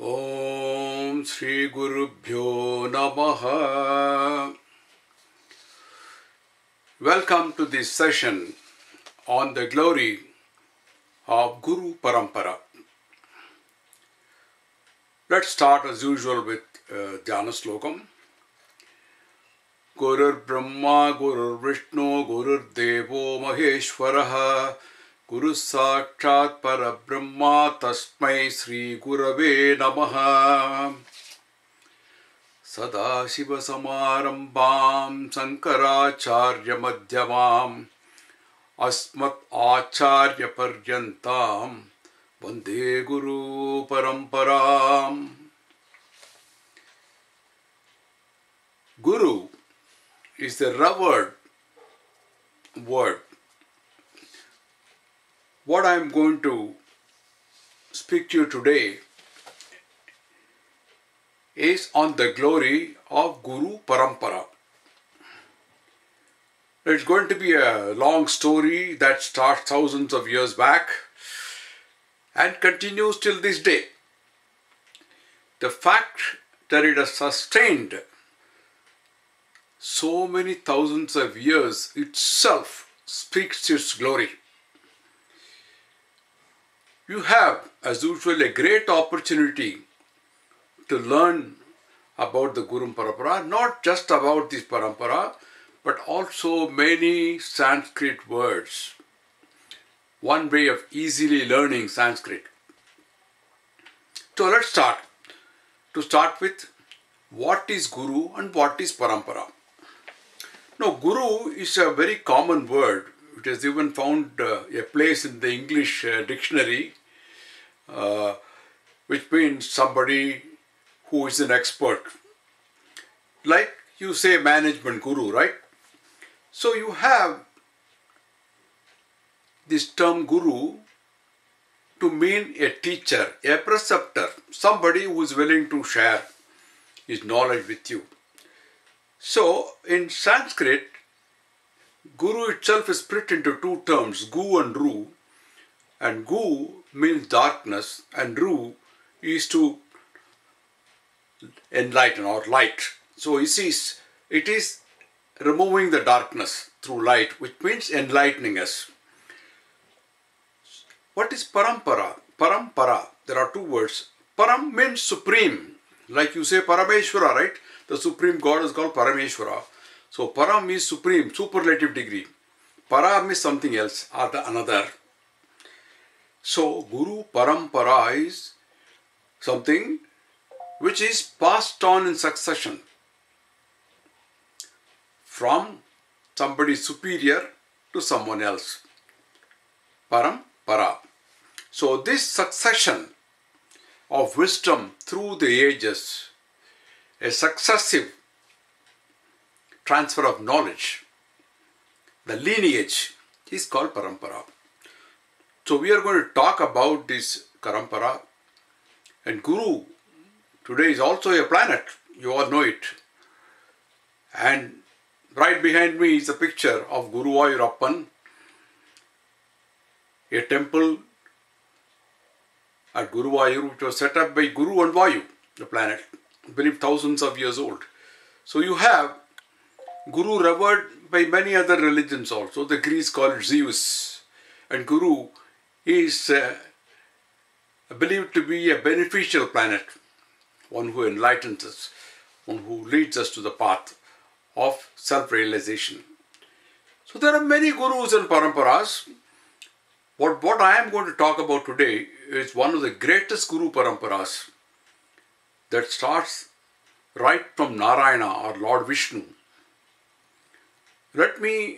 Om Shri Gurubhyo Namaha. Welcome to this session on the glory of Guru Parampara. Let's start as usual with Dhyana Slokam. Gurur Brahma, Gurur Vishnu, Gurur Devo Maheshwaraha, Guru Sakshat Parabrahma Tasmai Sri Gurave Namaha. Sadashiva Samarambam Sankaracharya Madhyamam Asmat Acharya Paryantam Vande Guru Paramparam. Guru is the revered word. What I am going to speak to you today is on the glory of Guru Parampara. It's going to be a long story that starts thousands of years back and continues till this day. The fact that it has sustained so many thousands of years itself speaks its glory. You have, as usual, a great opportunity to learn about the Guru Parampara, not just about this Parampara, but also many Sanskrit words. One way of easily learning Sanskrit. So let's start. To start with, what is Guru and what is Parampara? Now, Guru is a very common word. It has even found a place in the English dictionary, which means somebody who is an expert. Like you say management guru, right? So you have this term guru to mean a teacher, a preceptor, somebody who is willing to share his knowledge with you. So in Sanskrit, Guru itself is split into two terms, Gu and Ru. And Gu means darkness and Ru is to enlighten or light. So it is removing the darkness through light, which means enlightening us. What is Parampara? Parampara, there are two words. Param means supreme. Like you say Parameshwara, right? The supreme God is called Parameshwara. So Param is supreme, superlative degree. Para means something else, or the another. So Guru Parampara is something which is passed on in succession from somebody superior to someone else. Parampara. So this succession of wisdom through the ages, a successive transfer of knowledge, the lineage is called Parampara. So we are going to talk about this Parampara. And Guru today is also a planet. You all know it. And right behind me is a picture of Guruvayurappan, a temple at Guruvayur which was set up by Guru and Vayu, the planet, I believe thousands of years old. So you have Guru revered by many other religions also. The Greeks call it Zeus. And Guru is believed to be a beneficial planet, one who enlightens us, one who leads us to the path of self-realization. So there are many Gurus and Paramparas. What I am going to talk about today is one of the greatest Guru Paramparas that starts right from Narayana or Lord Vishnu. Let me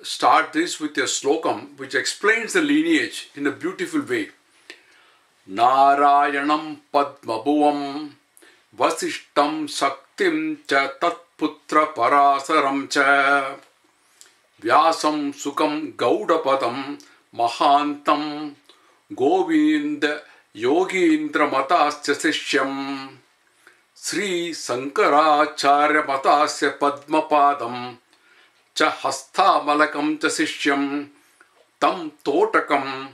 start this with a slokam which explains the lineage in a beautiful way. Narayanam Padmabhuvam Vasishtam Shaktim Cha Tatputra Parasaram Cha Vyasam Sukam Gauda Mahantam Govinda Yogindra Matasya Sishyam Sri Sankaracharya Matasya Padmapadam Cha Hastha Malakam Cha Sishyam Tam Totakam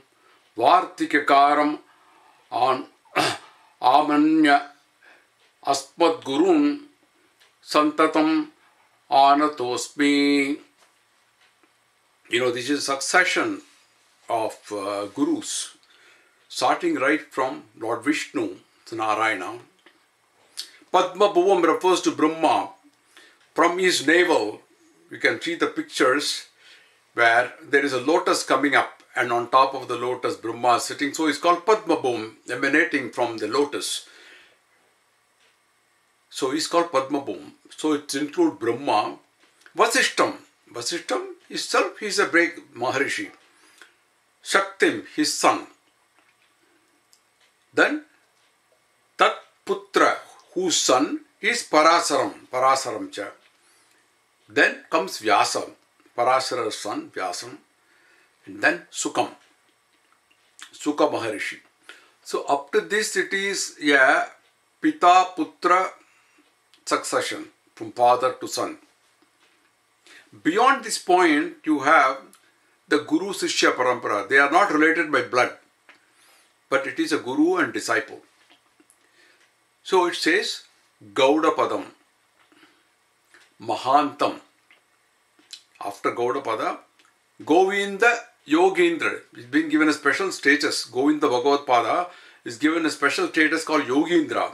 Vartikakaram Amanya Asmat Gurun Santatam Anatosmi. This is a succession of gurus, starting right from Lord Vishnu, Narayana. Padma Bhuvam refers to Brahma. From his navel, you can see the pictures where there is a lotus coming up, and on top of the lotus Brahma is sitting. So it's called Padma Bhum, emanating from the lotus. So it's called Padma Bhum. So it includes Brahma. Vasishtam itself, he is a great Maharishi. Shaktim, his son. Then Tat Putra, whose son is Parasaram cha. Then comes Vyasa, Parasara's son, Vyasam. And then Sukha Maharishi. So up to this it is a Pita Putra succession from father to son. Beyond this point, you have the Guru Shishya Parampara. They are not related by blood, but it is a Guru and disciple. So it says Gauda Padam, Mahantam. After Gauda Pada, Govinda Yogindra is being given a special status. Govinda Bhagavad Pada is given a special status called Yogindra.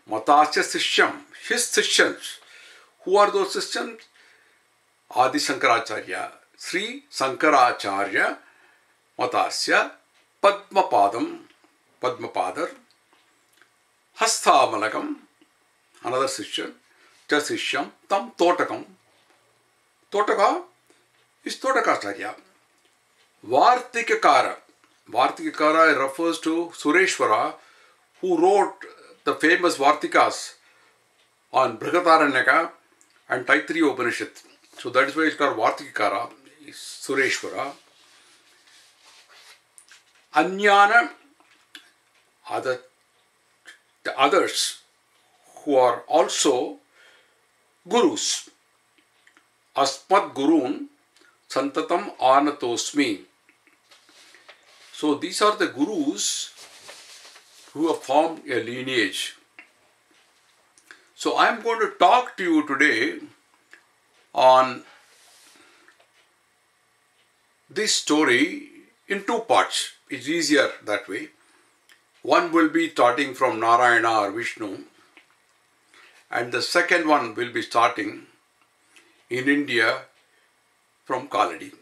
Matasya Sishyam, his Sishyans. Who are those Sishyans? Adi Shankaracharya, Sri Shankaracharya, Matasya, Padmapadar, Hastamalakam, another Sishyan, Sishyam, Tam Totakam. Totaka is Totakacharya. Vartikakara refers to Sureshwara, who wrote the famous Vartikas on Brihadaranyaka and Taittiriya Upanishad. So that is why it's called Vartikakara, is Sureshwara. Anyana are the others who are also gurus. Asmat Gurun Santatam Anatosmi. So these are the gurus who have formed a lineage. So I am going to talk to you today on this story in two parts. It's easier that way. One will be starting from Narayana or Vishnu, and the second one will be starting in India from Kaladi,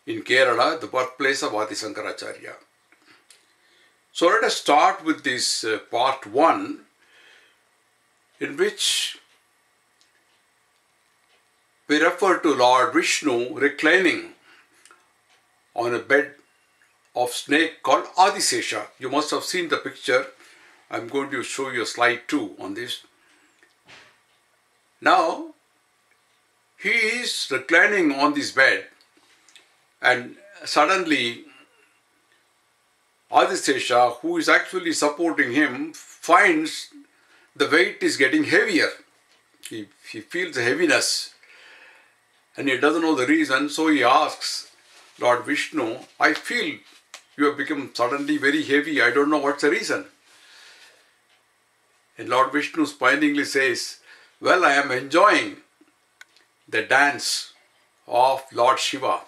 in Kerala, the birthplace of Adi Shankaracharya. So let us start with this part 1, in which we refer to Lord Vishnu reclining on a bed of snake called Adishesha. You must have seen the picture. I am going to show you a slide 2 on this. Now, he is reclining on this bed, and suddenly Adishesha, who is actually supporting him, finds the weight is getting heavier. He feels the heaviness, and he doesn't know the reason, so he asks Lord Vishnu, I feel you have become suddenly very heavy, I don't know what's the reason. And Lord Vishnu smilingly says, well, I am enjoying the dance of Lord Shiva.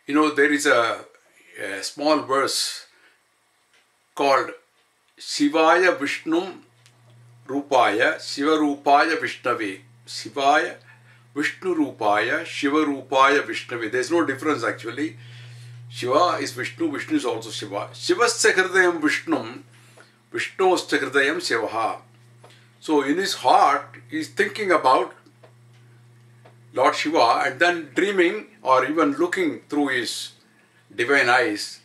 There is a small verse called Shivaya Vishnu Rupaya Shiva Rupaya Vishnave. Shivaya Vishnu Rupaya Shiva Rupaya Vishnave. There is no difference actually. Shiva is Vishnu, Vishnu is also Shiva. Shivasya Hridayam Vishnum, Vishnusya Hridayam Shivaha. So in his heart, he is thinking about Lord Shiva and then dreaming or even looking through his divine eyes,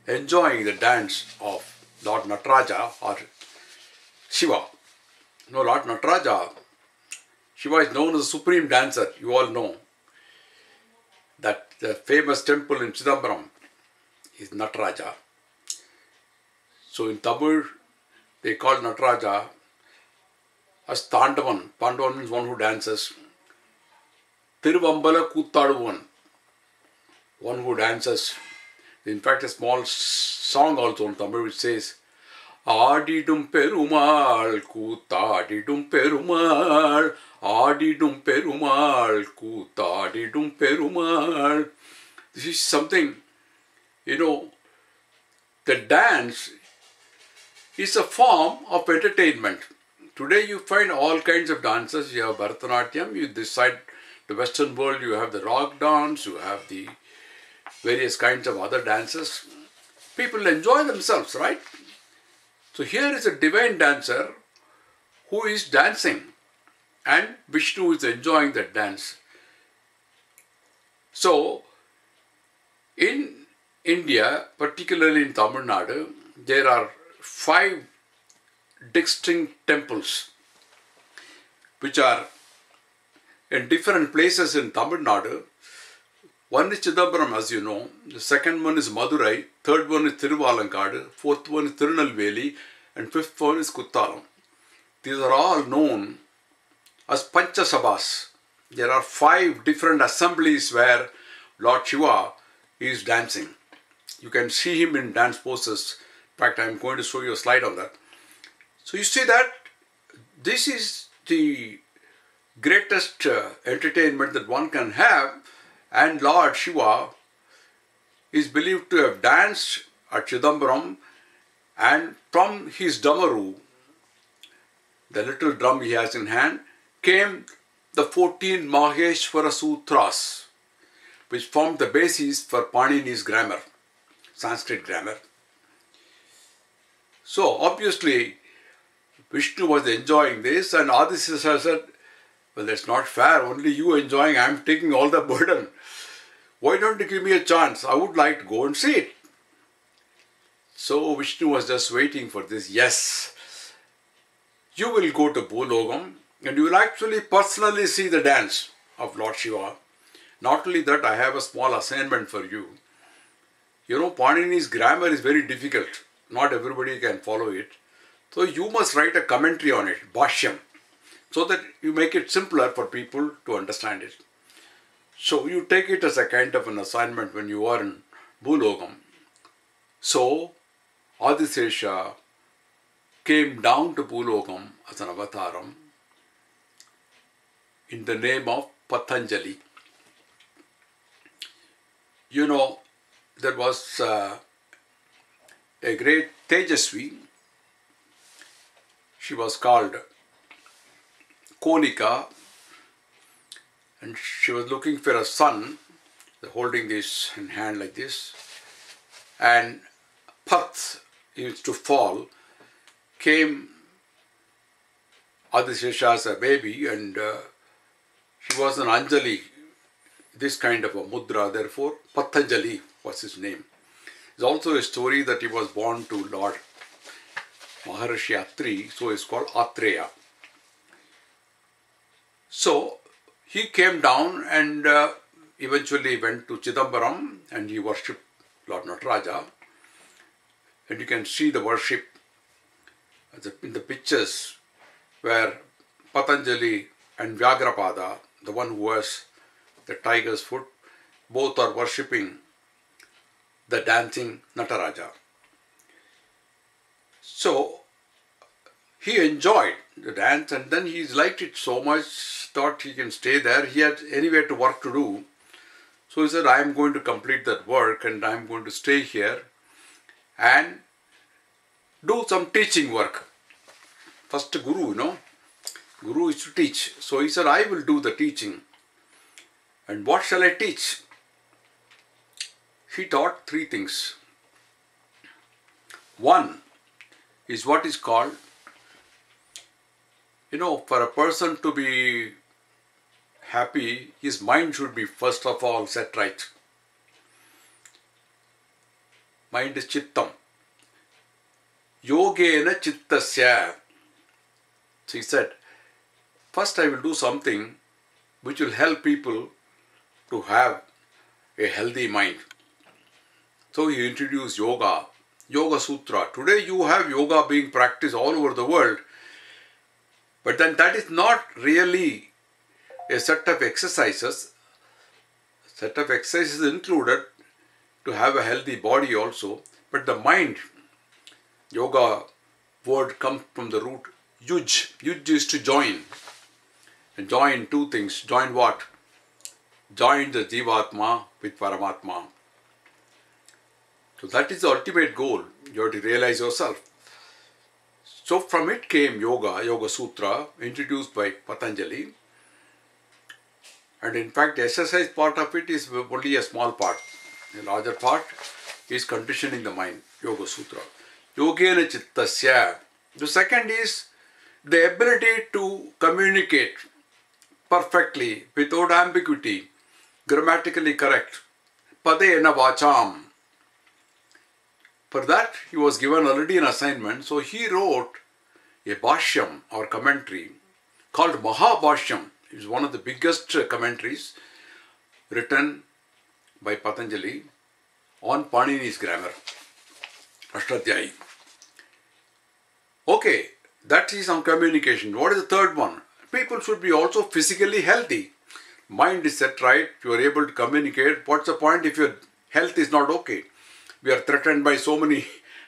enjoying the dance of Lord Nataraja or Shiva. Lord Nataraja, Shiva is known as the supreme dancer, you all know. That the famous temple in Chidambaram is Nataraja. So in Tamil, they call Nataraja as Tandavan. Tandavan means one who dances. Tiruvambala Koottaduvan, one who dances. In fact, a small song also in Tamil which says, Adidum Perumal Kutadidum Perumal, Adidum Perumal Kutadidum Perumal. This is something, the dance is a form of entertainment. Today you find all kinds of dances. You have Bharatanatyam, this side, the Western world, you have the rock dance, you have the various kinds of other dances. People enjoy themselves, right? So here is a divine dancer who is dancing and Vishnu is enjoying that dance. So in India, particularly in Tamil Nadu, there are 5 distinct temples which are in different places in Tamil Nadu. One is Chidambaram, as you know. The second one is Madurai. Third one is Thiruvalankkadu. Fourth one is Tirunelveli. And fifth one is Kuttalam. These are all known as Panchasabhas. There are 5 different assemblies where Lord Shiva is dancing. You can see him in dance poses. In fact, I am going to show you a slide on that. So you see that this is the greatest entertainment that one can have, and Lord Shiva is believed to have danced at Chidambaram, and from his damaru, the little drum he has in hand, came the 14 Maheshwara Sutras, which formed the basis for Panini's grammar, Sanskrit grammar. So obviously Vishnu was enjoying this, and Adishesha said, well, that's not fair, only you enjoying, I am taking all the burden. Why don't you give me a chance? I would like to go and see it. So Vishnu was just waiting for this. Yes, you will go to Bhulogam and you will actually personally see the dance of Lord Shiva. Not only that, I have a small assignment for you. Panini's grammar is very difficult. Not everybody can follow it. So you must write a commentary on it, Bhashyam, so that you make it simpler for people to understand it. So you take it as a kind of an assignment when you are in Bhulogam. So Adishesha came down to Bhulogam as an avataram in the name of Pathanjali. There was a great Tejasvi. She was called Konika, and she was looking for a son, holding this in hand like this, and Path used to fall, came Adishesha as a baby, and she was an Anjali, this kind of a mudra, therefore Pathanjali was his name. There's also a story that he was born to Lord Maharishi Atri, so it's called Atreya. So he came down and eventually went to Chidambaram and he worshipped Lord Nataraja. And you can see the worship in the pictures where Pathanjali and Vyagrapada, the one who has the tiger's foot, both are worshipping the dancing Nataraja. So he enjoyed the dance and then he liked it so much, thought he can stay there. He had anywhere to work to do. So he said, I am going to complete that work and I am going to stay here and do some teaching work. First Guru, Guru is to teach. So he said, I will do the teaching. And what shall I teach? He taught 3 things. One is what is called, for a person to be happy, his mind should be first of all set right. Mind is chittam. Yogena chittasya. So he said, first I will do something which will help people to have a healthy mind. So he introduced yoga, Yoga Sutra. Today you have yoga being practiced all over the world, but then that is not really a set of exercises. Set of exercises included to have a healthy body also. But the mind, yoga word comes from the root yuj. Yuj is to join. And join two things. Join what? Join the Jivatma with Paramatma. So that is the ultimate goal. You have to realize yourself. So from it came yoga, Yoga Sutra, introduced by Pathanjali. And in fact, the exercise part of it is only a small part. The larger part is conditioning the mind, Yoga Sutra. Yogena Chittasya. The second is the ability to communicate perfectly, without ambiguity, grammatically correct. Padena Vacham. For that, he was given already an assignment, so he wrote a Bhashyam or commentary called Mahabhashyam. It is one of the biggest commentaries written by Pathanjali on Panini's grammar, Ashtadhyayi. Okay, that is on communication. What is the third one? People should be also physically healthy. Mind is set right, you are able to communicate. What's the point if your health is not okay? We are threatened by so many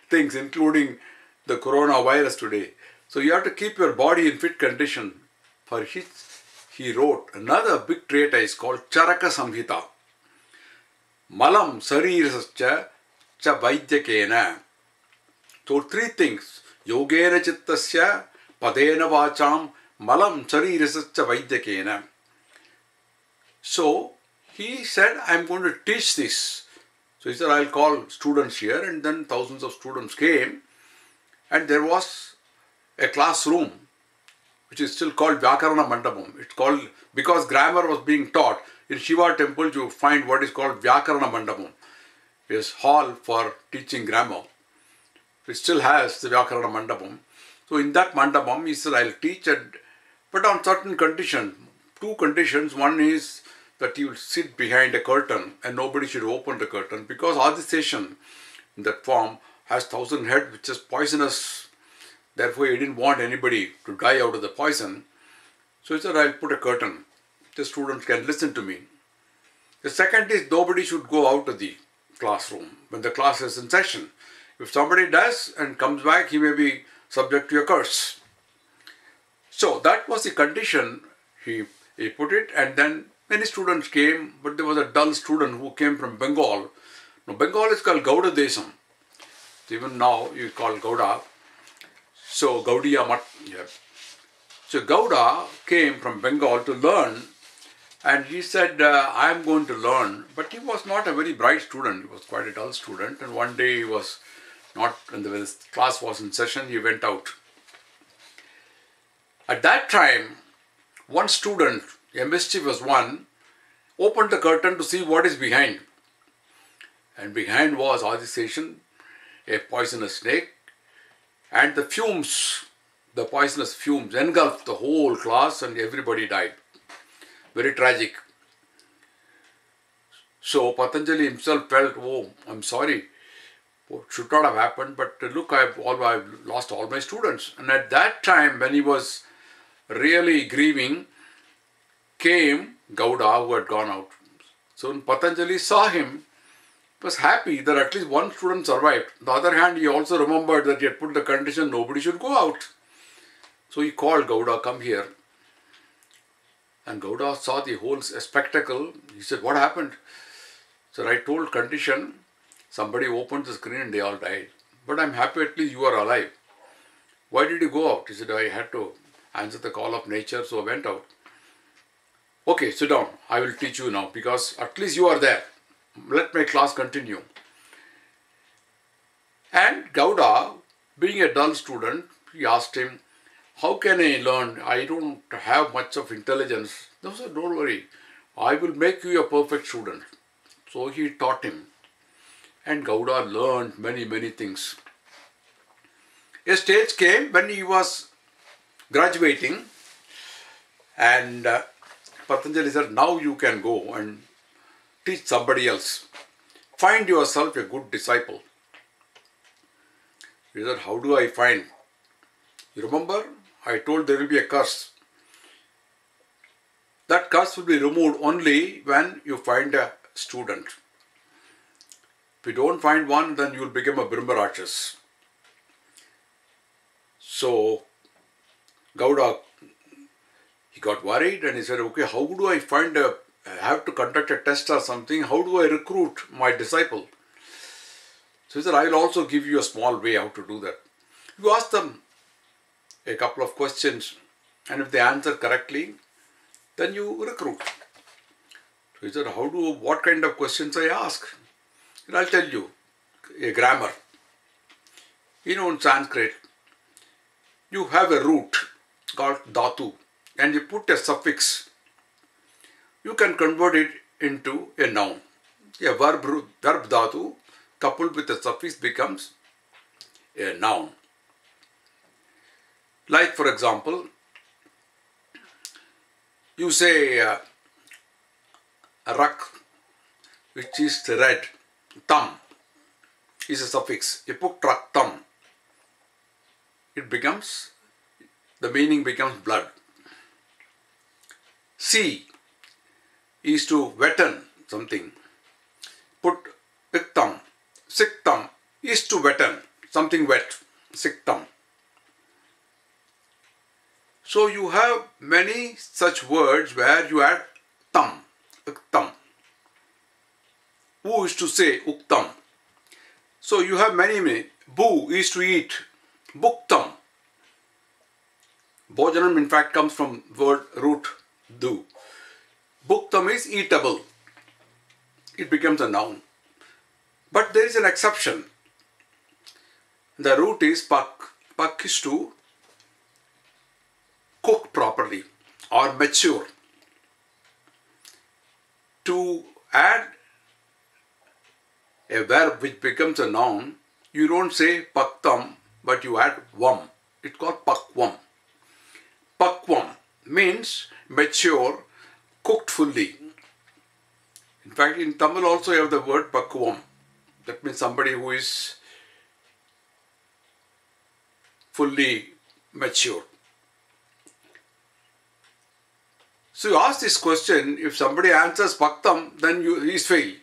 things, including the coronavirus today. So you have to keep your body in fit condition. For which he wrote another big treatise called Charaka Samhita. Malam sarirascha cha vaidyakena. So three things. Yogena chittasya, padena vacham, malam sarirascha vaidyakena. So he said, I am going to teach this. So he said, I'll call students here, and then thousands of students came, and there was a classroom, which is still called Vyakarana Mandapam. It's called, because grammar was being taught, in Shiva temple you find what is called Vyakarana Mandapam. It's hall for teaching grammar. It still has the Vyakarana Mandapam. So in that Mandapam, he said, I'll teach, but on certain conditions. Two conditions. One is that you will sit behind a curtain and nobody should open the curtain, because Adishesha in that form has 1,000 heads, which is poisonous. Therefore, he didn't want anybody to die out of the poison. So he said, I'll put a curtain. The students can listen to me. The second is nobody should go out of the classroom when the class is in session. If somebody does and comes back, he may be subject to a curse. So that was the condition he put it, and then many students came, but there was a dull student who came from Bengal. Now, Bengal is called Gauda Desam. Even now you call Gauda. So Gaudiya Mat. Yeah. So Gauda came from Bengal to learn, and he said, I am going to learn. But he was not a very bright student. He was quite a dull student. And one day he was not, when the class was in session, he went out. At that time, one student, a mischievous one, opened the curtain to see what is behind. And behind was Adishesha, a poisonous snake, and the fumes, the poisonous fumes engulfed the whole class and everybody died. Very tragic. So Pathanjali himself felt, oh, I'm sorry, it should not have happened, but look, I've lost all my students. And at that time, when he was really grieving, came Gauda, who had gone out. So when Pathanjali saw him, he was happy that at least one student survived. On the other hand, he also remembered that he had put the condition nobody should go out. So he called Gauda, come here. And Gauda saw the whole spectacle. He said, what happened? So I told condition, somebody opened the screen and they all died. But I'm happy at least you are alive. Why did you go out? He said, I had to answer the call of nature, so I went out. Okay, sit down. I will teach you now, because at least you are there. Let my class continue. And Gauda, being a dull student, he asked him, how can I learn? I don't have much of intelligence. No, sir, don't worry. I will make you a perfect student. So he taught him. And Gauda learned many, many things. A stage came when he was graduating, and Pathanjali said, now you can go and teach somebody else. Find yourself a good disciple. He said, how do I find? You remember, I told there will be a curse. That curse will be removed only when you find a student. If you don't find one, then you will become a Brahmarachas. So Gauda, he got worried and he said, okay, how do I have to conduct a test or something, how do I recruit my disciple? So he said, I will also give you a small way how to do that. You ask them a couple of questions, and if they answer correctly, then you recruit. So he said, what kind of questions I ask? And I'll tell you, a grammar. In Sanskrit, you have a root called dhatu, and you put a suffix. You can convert it into a noun. A verb dhatu coupled with a suffix becomes a noun. Like, for example, you say rak, which is red. Tam is a suffix. You put raktam. The meaning becomes blood. Si is to wetten something. Put iktam. Siktam is to wetten something wet. Siktam. So you have many such words where you add tam, iktam. Who is to say uktam. So you have many. Bu is to eat. Buktam. Bhojanam in fact comes from word root du. Buktam is eatable. It becomes a noun. But there is an exception. The root is pak. Pak is to cook properly or mature. To add a verb which becomes a noun, you don't say paktam, but you add vam. It's called pakvam. Pakvam means mature, cooked fully. In fact, in Tamil also you have the word pakvam. That means somebody who is fully mature. So you ask this question, if somebody answers paktam, then he is failed.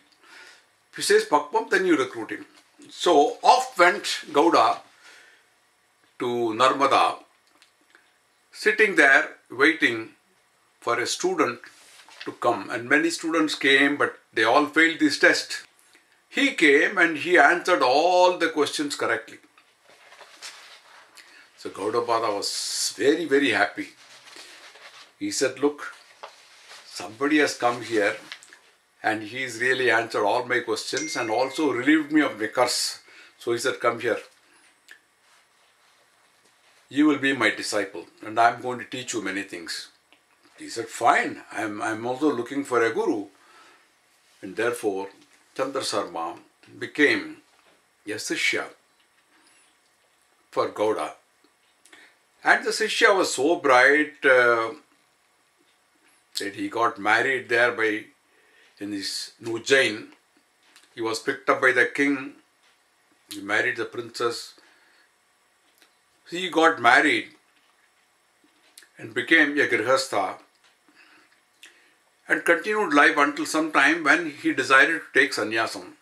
If he says pakvam, then you recruit him. So off went Gauda to Narmada, sitting there waiting for a student to come. And many students came, but they all failed this test. He came and he answered all the questions correctly. So Gaudapada was very, very happy. He said, look, somebody has come here and he's really answered all my questions and also relieved me of my curse. So he said, come here. You will be my disciple and I'm going to teach you many things. He said, fine, I'm also looking for a guru. And therefore, Chandrasarma became a Shishya for Gauda. And the Shishya was so bright that he got married there in his Ujjain. He was picked up by the king. He married the princess. He got married and became a Grihastha and continued life until some time when he decided to take sannyasam.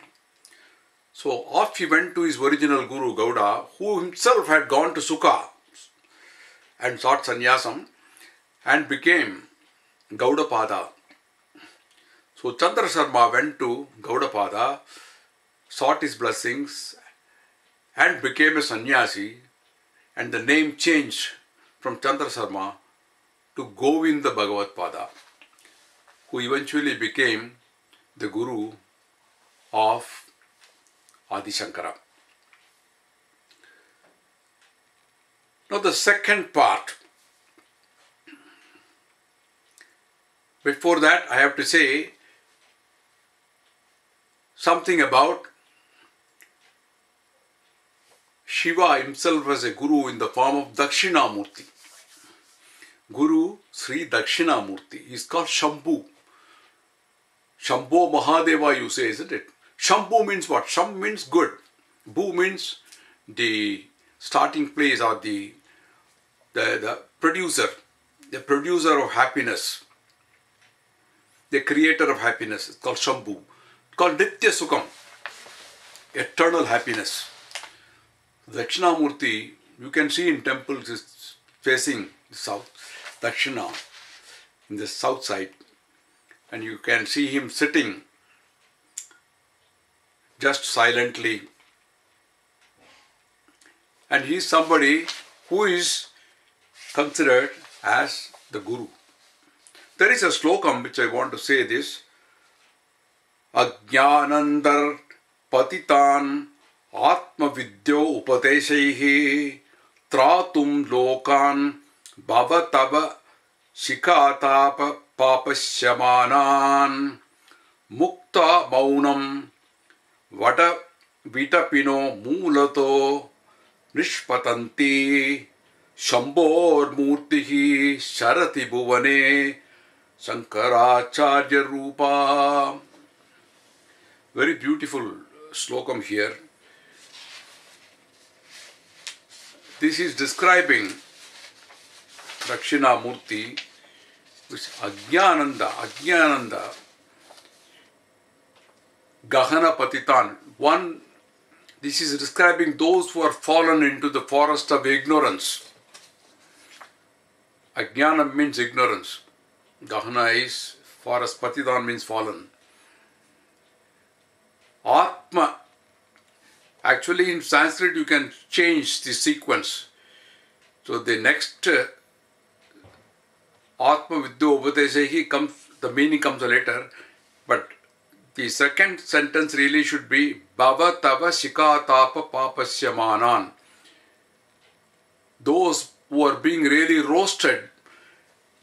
So off he went to his original guru Gauda, who himself had gone to Sukha and sought sannyasam and became Gaudapada. So Chandrasarma went to Gaudapada, sought his blessings and became a sannyasi, and the name changed from Chandrasarma to Govinda Bhagavatpada, who eventually became the guru of Adishankara. Now the second part. Before that, I have to say something about Shiva himself as a guru in the form of Dakshinamurthy. Guru Sri Dakshinamurthy. He is called Shambu. Shambho Mahadeva you say, isn't it? Shambu means what? Sham means good. Bu means the starting place or the producer. The producer of happiness. The creator of happiness. It's called Shambu. It's called Nitya Sukham. eternal happiness. Dakshinamurthy, you can see in temples, is facing south, Dakshina, in the south side, and you can see him sitting just silently, and he is somebody who is considered as the Guru. There is a slokam which I want to say this. Ajnanandar patitan atma vidyo upadeshaihi tratum lokan bhavatava shikatapa papasyamanan mukta maunam vata vitapino mulato nishpatanti shambor murtihi sharati bhuvane Shankaracharya Rupa. Very beautiful slokam here. This is describing Dakshinamurthy, which Ajnananda, Gahana Patitan. This is describing those who are fallen into the forest of ignorance. Ajnana means ignorance. Gahana is forest, Patitan means fallen. Atma, actually in Sanskrit you can change the sequence. So the next Atma Vidya Upadeshehi comes, the meaning comes later, but the second sentence really should be Bhava Tava Shikatapa Papasyamanan. Those who are being really roasted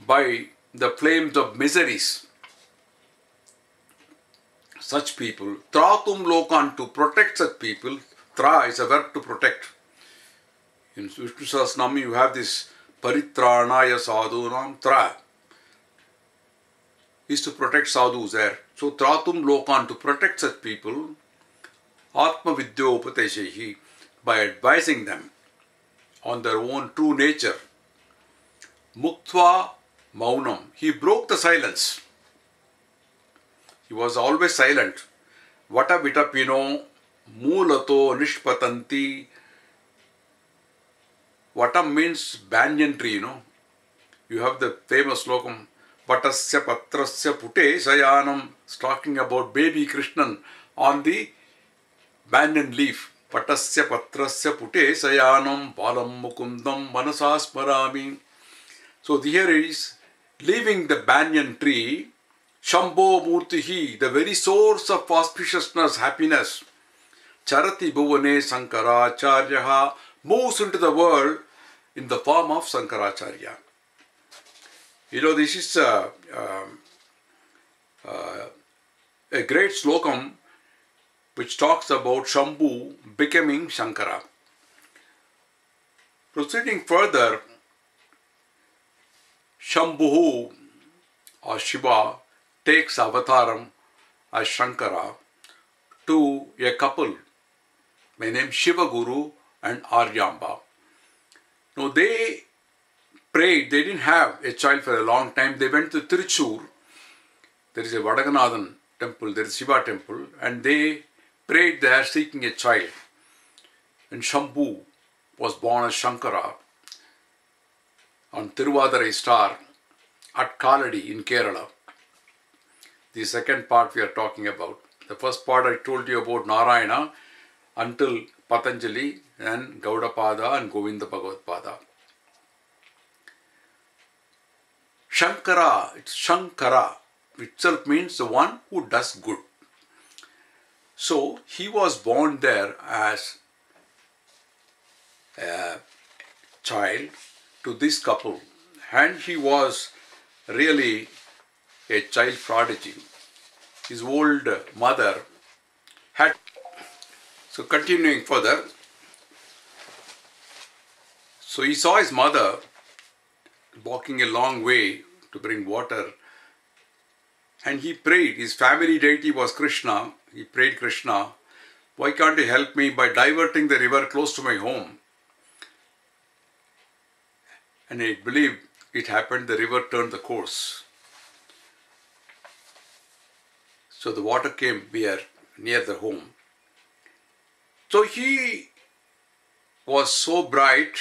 by the flames of miseries. Such people, Tratum Lokan, to protect such people. Tra is a verb to protect. In Vishnu Sahasranam you have this Paritranaya Sadhunam. Tra is to protect sadhus there. So Tratum Lokan, to protect such people. Atma Vidya Upateshehi, by advising them on their own true nature. Muktva Maunam, he broke the silence. He was always silent. Vata vitapino mulato nishpatanti. Vata means banyan tree, You have the famous slokam, Vatasya patrasya pute sayanam, talking about baby Krishnan on the banyan leaf. Vatasya patrasya pute sayanam balam mukundam manasasmarami. So here is leaving the banyan tree, Shambu Murtihi, the very source of auspiciousness, happiness. Charati Bhuvane Sankaracharya moves into the world in the form of Sankaracharya. This is a great slokam which talks about Shambu becoming Shankara. Proceeding further, Shambhu or Shiva takes avataram as Shankara to a couple by name Shiva Guru and Aryamba. Now they prayed, they didn't have a child for a long time. They went to Tiruchur. There is a Vadaganathan temple, there is Shiva temple, and they prayed there seeking a child. And Shambhu was born as Shankara on Tiruvadarai star at Kaladi in Kerala. The second part we are talking about. The first part I told you about Narayana until Pathanjali and Gauda Pada and Govinda Bhagavad Pada. Shankara, it's Shankara itself means the one who does good. So he was born there as a child to this couple, and he was really a child prodigy. His old mother had... So continuing further, so he saw his mother walking a long way to bring water, and he prayed. His family deity was Krishna. He prayed, Krishna, why can't you help me by diverting the river close to my home? And I believe it happened, the river turned the course. So the water came near the home. So he was so bright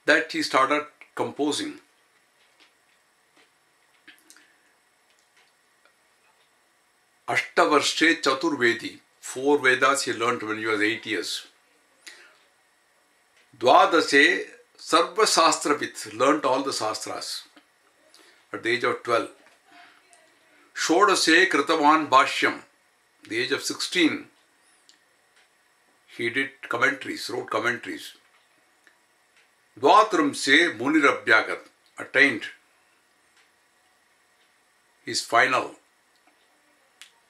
that he started composing. Ashtavarshe Chaturvedi. 4 Vedas he learnt when he was 8 years. Dwadase Sarva Shastravit, learnt all the Shastras at the age of 12. Shodase Kritavan Bhashyam, the age of 16, he did commentaries, wrote commentaries. Dvatramse Munirabhyagat, attained his final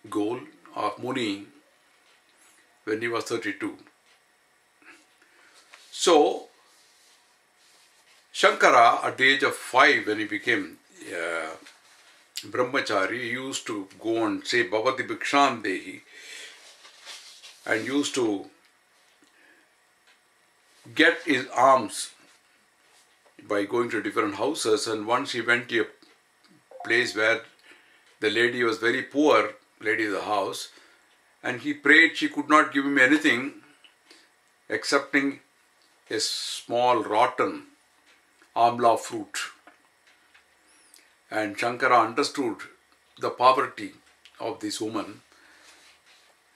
goal of Muni when he was 32. So, Shankara, at the age of 5, when he became Brahmachari, he used to go and say Bhavati Bhiksham Dehi and used to get his alms by going to different houses. And once he went to a place where the lady was very poor, lady of the house, and he prayed. She could not give him anything excepting a small rotten amla fruit. And Shankara understood the poverty of this woman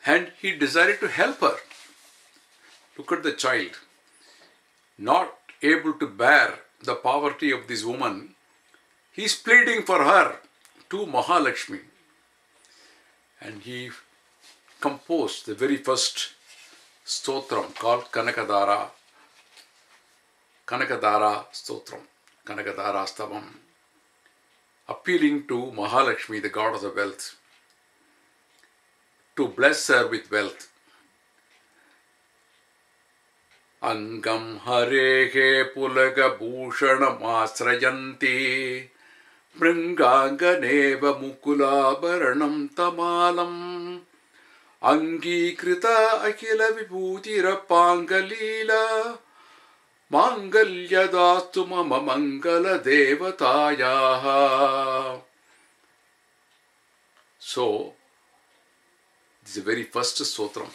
and he decided to help her. Look at the child, not able to bear the poverty of this woman. He is pleading for her to Mahalakshmi. And he composed the very first stotram called Kanakadara Stotram, Kanakadara Stavam, appealing to Mahalakshmi, the goddess of wealth, to bless her with wealth. Angam harehe pulaga bhushanam asrayanti Bringanganeva mukulabaranam tamalam Angikrita akila vibhutira pangalila Mangalyadastu mama mangala devatayaha. So, this is the very first stotram,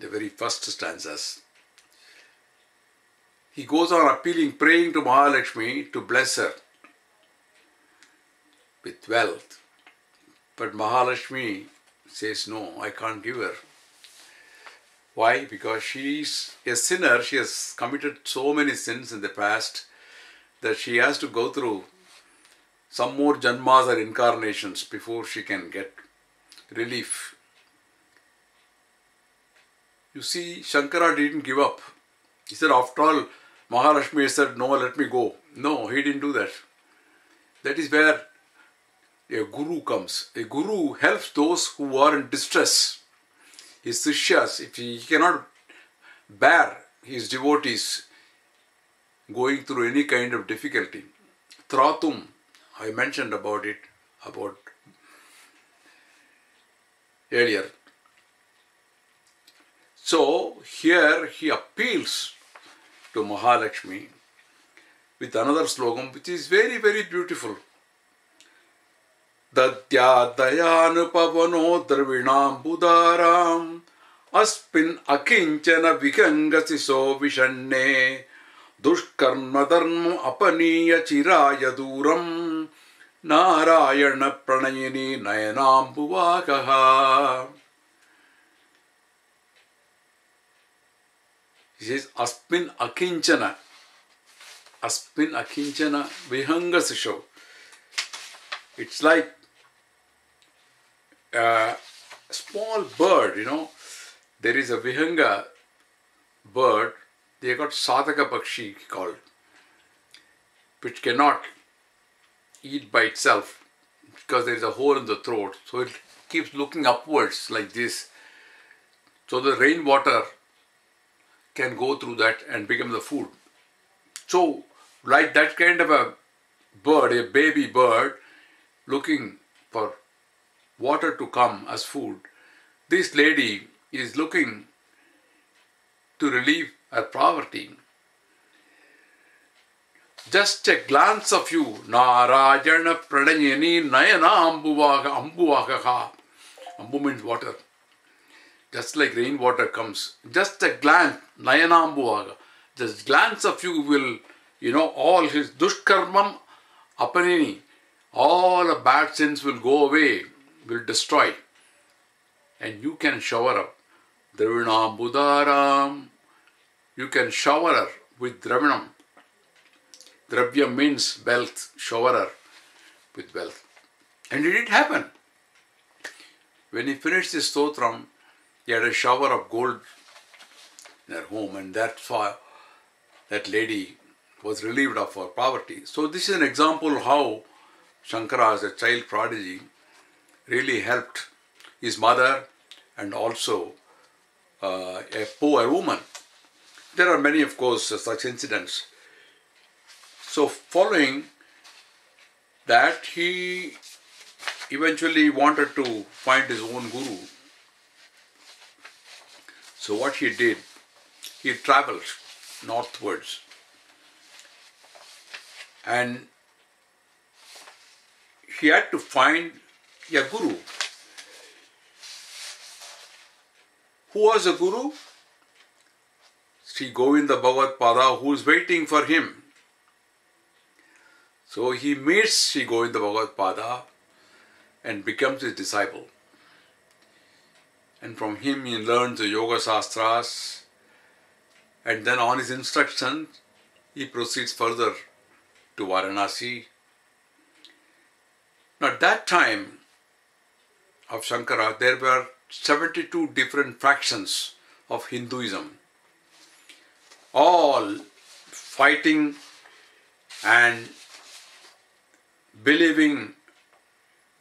the very first stanzas. He goes on appealing, praying to Mahalakshmi to bless her with wealth. But Mahalakshmi says, no, I can't give her. Why? Because she is a sinner. She has committed so many sins in the past that she has to go through some more janmas or incarnations before she can get relief. You see, Shankara didn't give up. He said, after all, Mahalakshmi said, no, let me go. No, he didn't do that. That is where a guru comes. A guru helps those who are in distress. His Shishyas, if he cannot bear his devotees going through any kind of difficulty. Tratum, I mentioned about it earlier. So here he appeals to Mahalakshmi with another slogan which is very, very beautiful. Dadya dayanupavano dravinam budaram aspin akinchana vikangasiso vishanne dushkarma dharma apaniya chiraya duram narayana pranayini nayanam bhuvakaha. He says, Aspin akinchana vihangasisho. It's like a small bird, There is a vihanga bird, they got sadhaka pakshi called, which cannot eat by itself because there is a hole in the throat. So it keeps looking upwards like this. So the rainwater can go through that and become the food. So like that kind of a bird, a baby bird, looking for water to come as food, this lady is looking to relieve her poverty. Just a glance of you, Narayana Pranayani Nayana Ambuvakaha. Ambu means water. Just like rainwater comes, just a glance, nayanambu, just glance of you will, all his dushkarmam apanini, all the bad sins will go away, will destroy. And you can shower up. Dravinam Budaram. You can shower with Dravinam. Dravya means wealth, showerer with wealth. And it did happen. When he finished his Stotram, he had a shower of gold in her home, and that's why that lady was relieved of her poverty. So this is an example how Shankara, as a child prodigy, really helped his mother and also a poor woman. There are many, of course, such incidents. So following that, he eventually wanted to find his own guru. So what he did, he traveled northwards and he had to find a guru. Who was a guru? Sri Govinda Bhagavad Pada, who is waiting for him. So he meets Sri Govinda Bhagavad Pada and becomes his disciple. And from him he learns the Yoga Shastras, and then on his instruction he proceeds further to Varanasi. Now at that time of Shankara, there were 72 different factions of Hinduism, all fighting and believing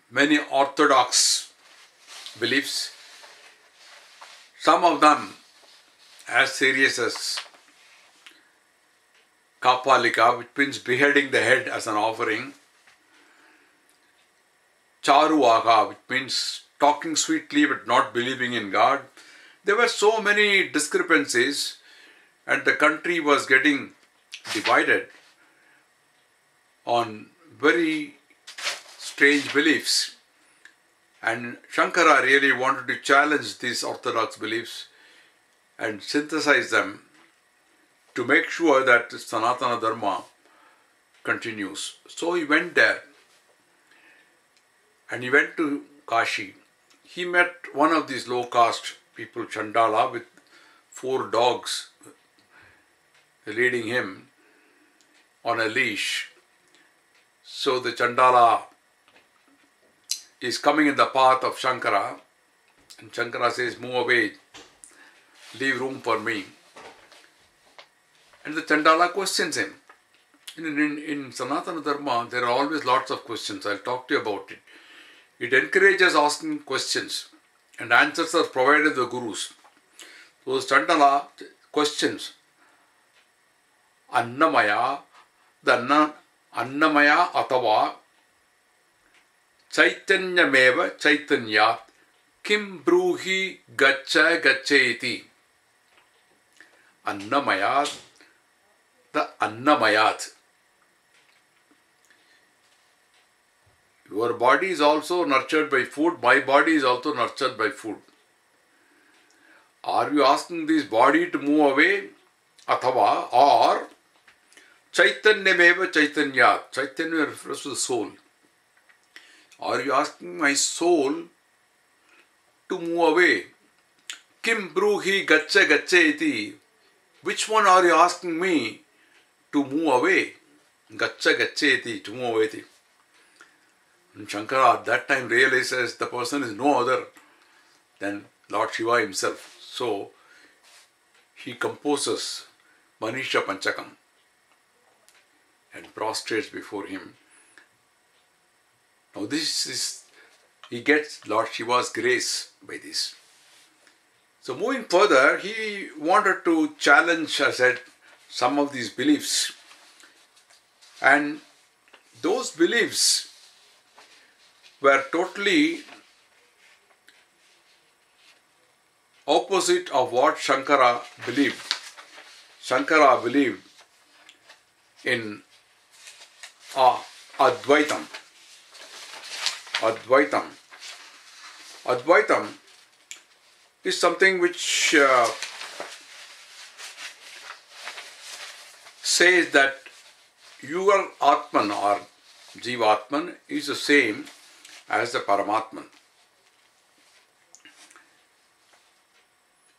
many orthodox beliefs. Some of them as serious as Kapalika, which means beheading the head as an offering. Charuvaga, which means talking sweetly but not believing in God. There were so many discrepancies and the country was getting divided on very strange beliefs. And Shankara really wanted to challenge these orthodox beliefs and synthesize them to make sure that Sanatana Dharma continues. So he went there and he went to Kashi. He met one of these low caste people, Chandala, with 4 dogs leading him on a leash. So the Chandala is coming in the path of Shankara, and Shankara says, "Move away, leave room for me." And the Chandala questions him. In Sanatana Dharma, there are always lots of questions. I'll talk to you about it. It encourages asking questions, and answers are provided by the gurus. Those Chandala questions, Annamaya, Annamaya Atava, Chaitanyameva Chaitanyat, Kim Bruhi Gacha Gacheti. Annamayat, the Annamayat. Your body is also nurtured by food, my body is also nurtured by food. Are you asking this body to move away? Athava, or Chaitanyameva Chaitanyat. Chaitanya refers to the soul. Are you asking my soul to move away? Kim bruhi gacha gacha iti. Which one are you asking me to move away? Gacha gacha iti, to move away. And Shankara at that time realizes the person is no other than Lord Shiva himself. So he composes Manisha Panchakam and prostrates before him. Now he gets Lord Shiva's grace by this. So moving further, he wanted to challenge, as I said, some of these beliefs. And those beliefs were totally opposite of what Shankara believed. Shankara believed in Advaitam. Advaitam. Advaitam is something which says that your Atman or Jivatman is the same as the Paramatman.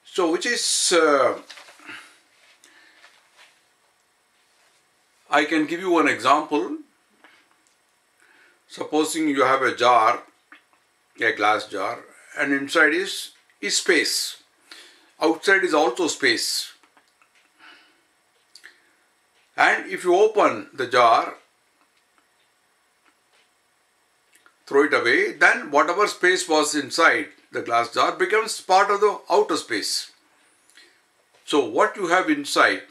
So which is, I can give you an example. Supposing you have a jar, a glass jar, and inside is space. Outside is also space. And if you open the jar, throw it away, then whatever space was inside the glass jar becomes part of the outer space. So what you have inside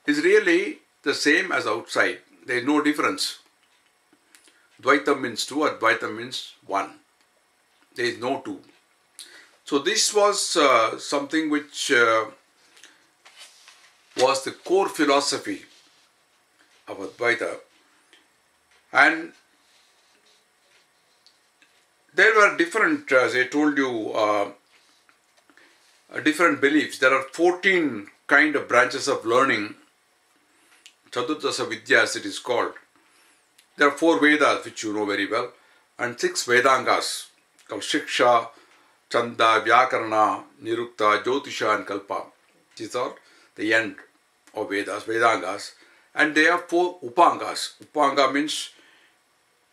is really the same as outside. There is no difference. Dvaitam means two, Advaitam means one. There is no two. So this was something which was the core philosophy of Advaita. And there were different, as I told you, different beliefs. There are 14 kind of branches of learning, Chaturdasa Vidya as it is called. There are 4 Vedas, which you know very well, and 6 Vedangas called Shishya, Chanda, Vyakarana, Nirukta, Jyotisha and Kalpa. These are the end of Vedas, Vedangas. And there are 4 Upangas. Upanga means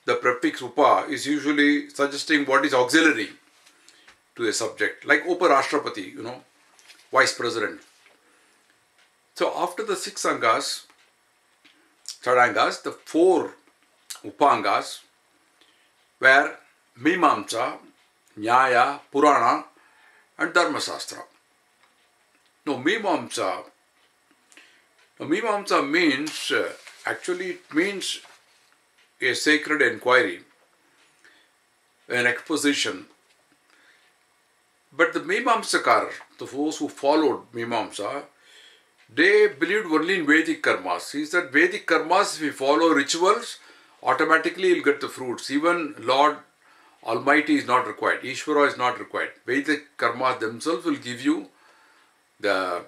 the prefix Upa is usually suggesting what is auxiliary to a subject, like Uparashtrapati, you know, Vice President. So after the 6 Angas, Chadangas, the 4 Upangas were Mimamsa, Nyaya, Purana and Dharma Shastra. Now Mimamsa means, actually it means a sacred inquiry, an exposition. But the Mimamsakar, those who followed Mimamsa, they believed only in Vedic karmas. He said Vedic karmas, if we follow rituals, automatically you'll get the fruits. Even Lord Almighty is not required. Ishvara is not required. Vedic karmas themselves will give you the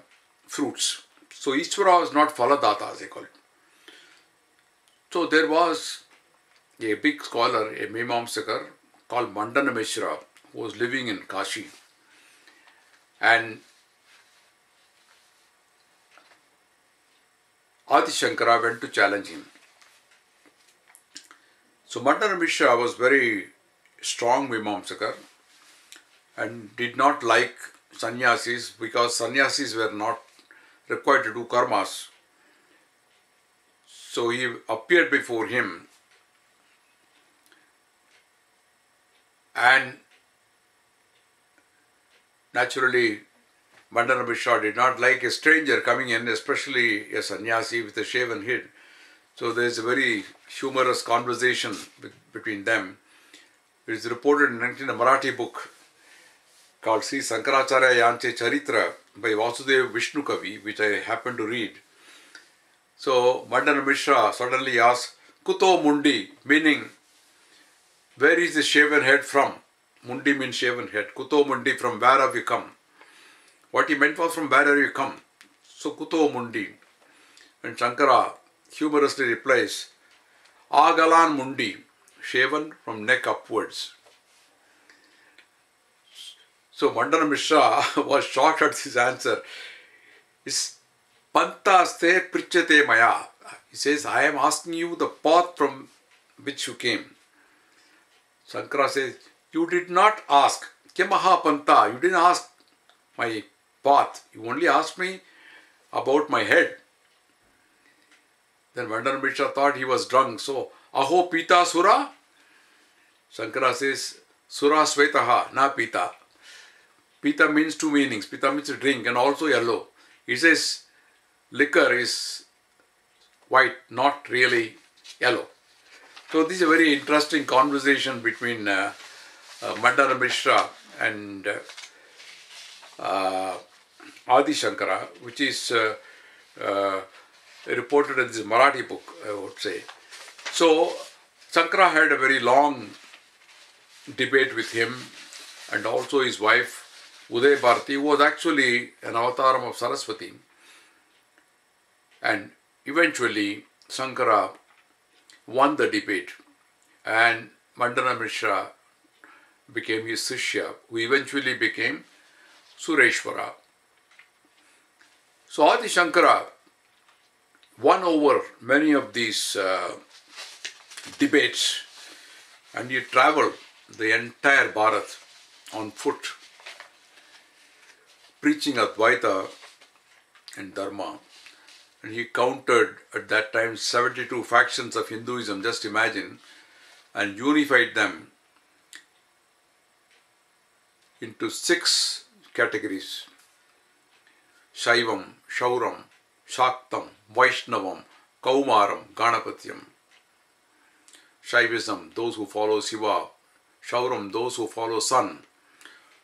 fruits. So Ishvara is not Phaladata, as they call it. So there was a big scholar, a Mimamsakar called Mandana Mishra, who was living in Kashi. And Adishankara went to challenge him. So Mandana Mishra was very strong Mimamsakar and did not like sannyasis, because sannyasis were not required to do karmas. So he appeared before him and naturally Mandana Mishra did not like a stranger coming in, especially a sannyasi with a shaven head. So there is a very humorous conversation between them. It is reported in a Marathi book called Sri Sankaracharya Yanche Charitra by Vasudeva Vishnu Kavi, which I happened to read. So Mandana Mishra suddenly asked, Kuto Mundi, meaning, where is the shaven head from? Mundi means shaven head. Kuto Mundi, from where have you come? What he meant was, from where have you come? So Kuto Mundi. And Shankara humorously replies, Agalan Mundi, shaven from neck upwards. So Mandana Mishra was shocked at his answer. Pantaste prichate maya. He says, I am asking you the path from which you came. Shankara says, you did not ask. Kemaha panta. You didn't ask my path. You only asked me about my head. Then Mandana Mishra thought he was drunk. So, aho pita sura? Shankara says, sura svetaha, na pita. Pita means 2 meanings. Pita means a drink and also yellow. He says, liquor is white, not really yellow. So this is a very interesting conversation between Mandana Mishra and Adi Shankara, which is reported in this Marathi book, I would say. So Shankara had a very long debate with him, and also his wife Uday Bharati, who was actually an avataram of Saraswati. And eventually Shankara won the debate, and Mandana Mishra became his Shishya, who eventually became Sureshwara. So Adi Shankara won over many of these debates, and he traveled the entire Bharat on foot, preaching Advaita and Dharma. And he counted at that time 72 factions of Hinduism, just imagine, and unified them into 6 categories: Shaivam, Shauram, Shaktam, Vaishnavam, Kaumaram, Ganapatyam. Shaivism, those who follow Shiva; Shauram, those who follow Sun;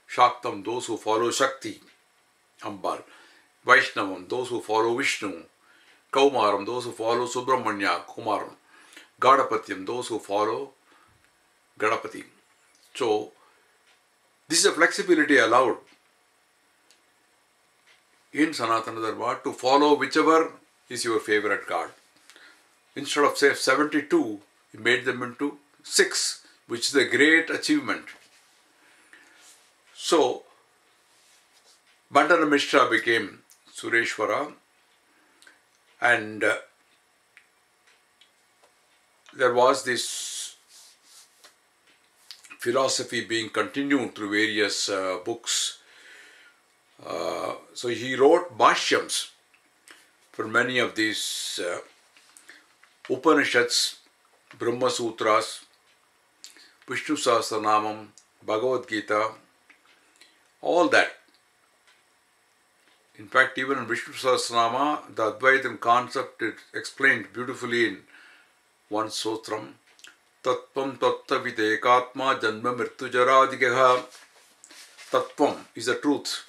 Shaktam, those who follow Shakti, Ambal; Vaishnavam, those who follow Vishnu; Kaumaram, those who follow Subramanya, Kumaram; Ganapatyam, those who follow Ganapati. So, this is a flexibility allowed in Sanatana Dharma to follow whichever is your favorite god. Instead of say 72, he made them into 6, which is a great achievement. So, Mandana Mishra became Sureshwara, and there was this philosophy being continued through various books. So he wrote bhashyams for many of these Upanishads, Brahma Sutras, Vishnu Sahasranamam, Bhagavad Gita, all that. In fact, even in Vishnu Sahasranama, the Advaitam concept is explained beautifully in one Stotram. Tattvam tattavid ekatma janma mrityu jaradigaha. Tattvam is the truth,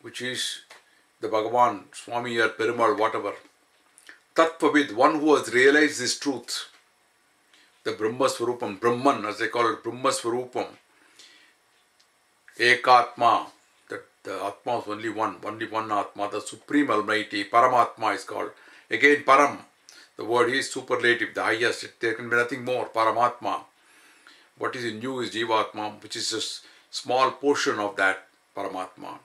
which is the Bhagavan, Swami or Perumal, whatever. Tattvavid, one who has realized this truth, the Brahma Swarupam, Brahman as they call it, Brahma Swarupam, Ekatma, that the Atma is only one Atma, the Supreme Almighty, Paramatma is called. Again, Param, the word is superlative, the highest, there can be nothing more, Paramatma. What is in you is Jivatma, which is a small portion of that Paramatma.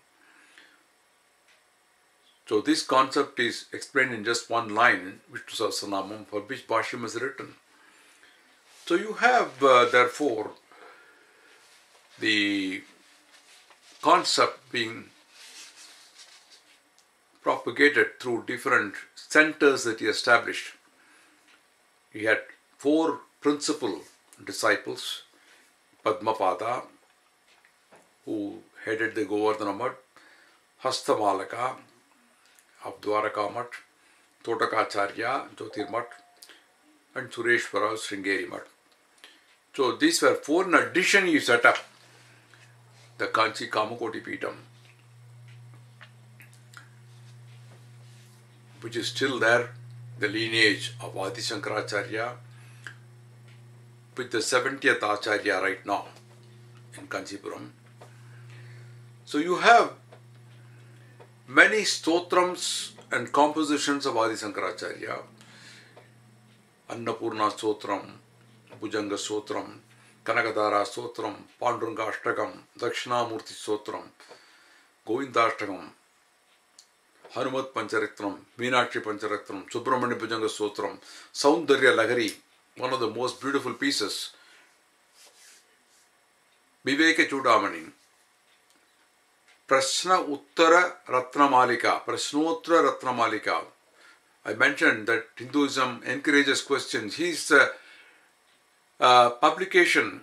So this concept is explained in just one line in Vishnu Sahasranamam, for which Bhashyam is written. So you have therefore the concept being propagated through different centers that he established. He had 4 principal disciples: Padmapada, who headed the Govardhana Mutt; Hastamalaka of Dwaraka Mutt; Totakacharya, Jyotirmutt; and Sureshwara, Sringeri Mutt. So these were 4. In addition, he set up the Kanchi Kamakoti Peetham, which is still there, the lineage of Adi Shankaracharya, with the 70th Acharya right now in Kanchipuram. So you have many Stotrams and compositions of Adi Shankaracharya: Annapurna Stotram, Bhujanga Stotram, Kanakadara Stotram, Panduranga Ashtakam, Dakshinamurthy Stotram, Govinda Ashtakam, Hanumat Pancharatnam, Meenakshi Pancharatnam, Subramanya Bhujanga Stotram, Saundarya Lahari, one of the most beautiful pieces, Viveka Chudamani, Prashna Uttara Ratnamalika, Prashnottara Ratnamalika. I mentioned that Hinduism encourages questions. His publication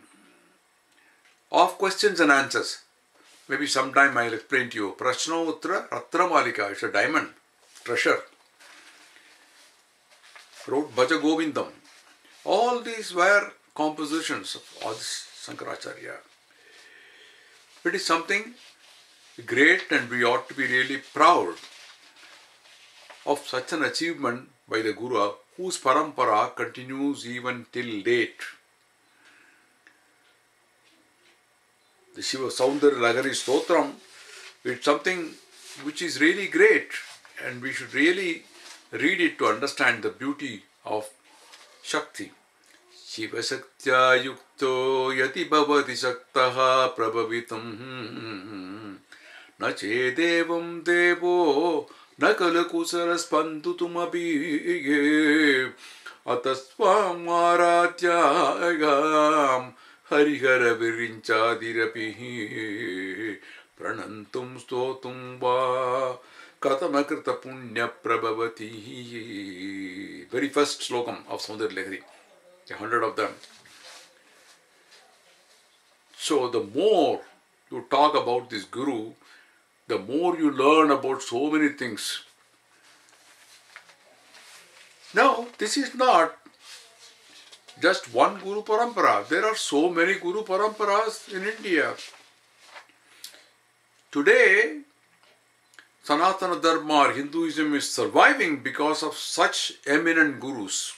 of questions and answers. Maybe sometime I'll explain to you. Prashnottara Ratnamalika, it's a diamond, treasure. Wrote Bhaja Govindam. All these were compositions of Adi Shankaracharya. It is something great, and we ought to be really proud of such an achievement by the Guru, whose parampara continues even till date. the Shiva Saundara Lagari Stotram, it's something which is really great, and we should really read it to understand the beauty of Shakti. Shiva Shaktya Yukto Yati Bhavati Shaktaha Prabhavitam Na Chedevam Devo Nakala Kusara Spandutumabhi Atasvam Aratyagam Harihara Virinchadirapi Pranantum Stotum Va Katamakrita Punya Prabhavati. Very first slokam of Saundara Lahari, 100 of them. So the more you talk about this Guru, the more you learn about so many things. Now, this is not just one Guru Parampara. There are so many Guru Paramparas in India. Today, Sanatana Dharma or Hinduism is surviving because of such eminent Gurus.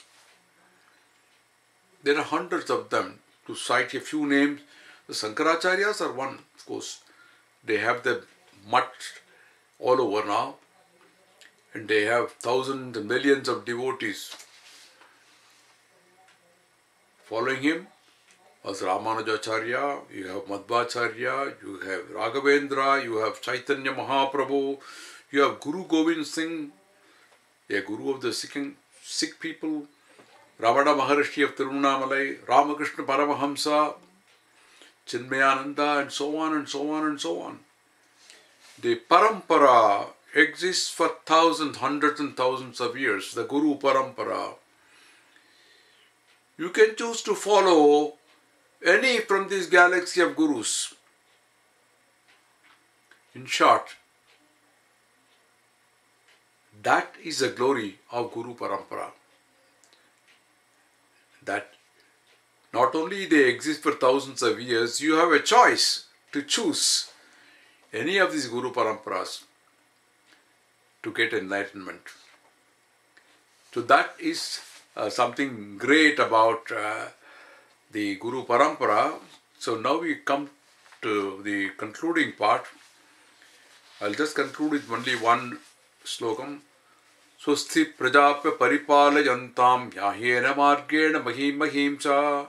There are hundreds of them. To cite a few names, the Shankaracharyas are one, of course. They have the mutt all over now, and they have thousands and millions of devotees following him. As Ramanujacharya, you have Madhvacharya, you have Raghavendra, you have Chaitanya Mahaprabhu, you have Guru Gobind Singh, a guru of the Sikh people, Ramana Maharshi of Tiruvannamalai, Ramakrishna Paramahamsa, Chinmayananda, and so on and so on and so on. The Parampara exists for thousands, hundreds and thousands of years, the Guru Parampara. You can choose to follow any from this galaxy of Gurus. In short, that is the glory of Guru Parampara. That not only they exist for thousands of years, you have a choice to choose any of these Guru Paramparas to get enlightenment. So that is something great about the Guru Parampara. So now we come to the concluding part. I'll just conclude with only one slokam. Swasti prajapya paripalayantam yahena margena mahim mahimsa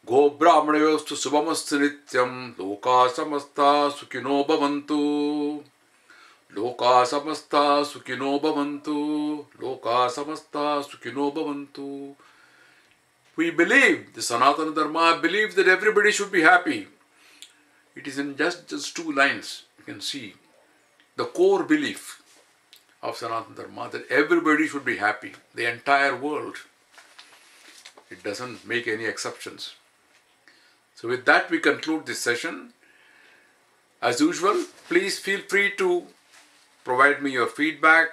go brahmanayostu subhamastu nityam loka samasta sukhino bhavantu loka samasta sukhino bhavantu loka samasta sukhino bhavantu. We believe, the Sanatana Dharma believes that everybody should be happy. It is in just 2 lines. You can see the core belief of Sanatana Dharma, that everybody should be happy, the entire world. It doesn't make any exceptions. So with that we conclude this session. As usual, please feel free to provide me your feedback.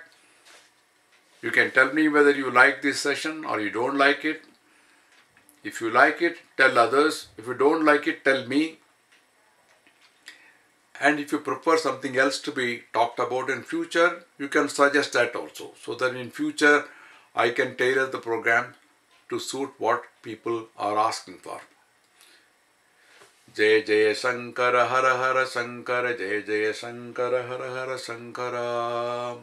You can tell me whether you like this session or you don't like it. If you like it, tell others. If you don't like it, tell me. And if you prefer something else to be talked about in future, you can suggest that also, so that in future I can tailor the program to suit what people are asking for. Jai Jai Shankara Hara Hara Shankara, Jai Jai Shankara Hara Hara Shankara.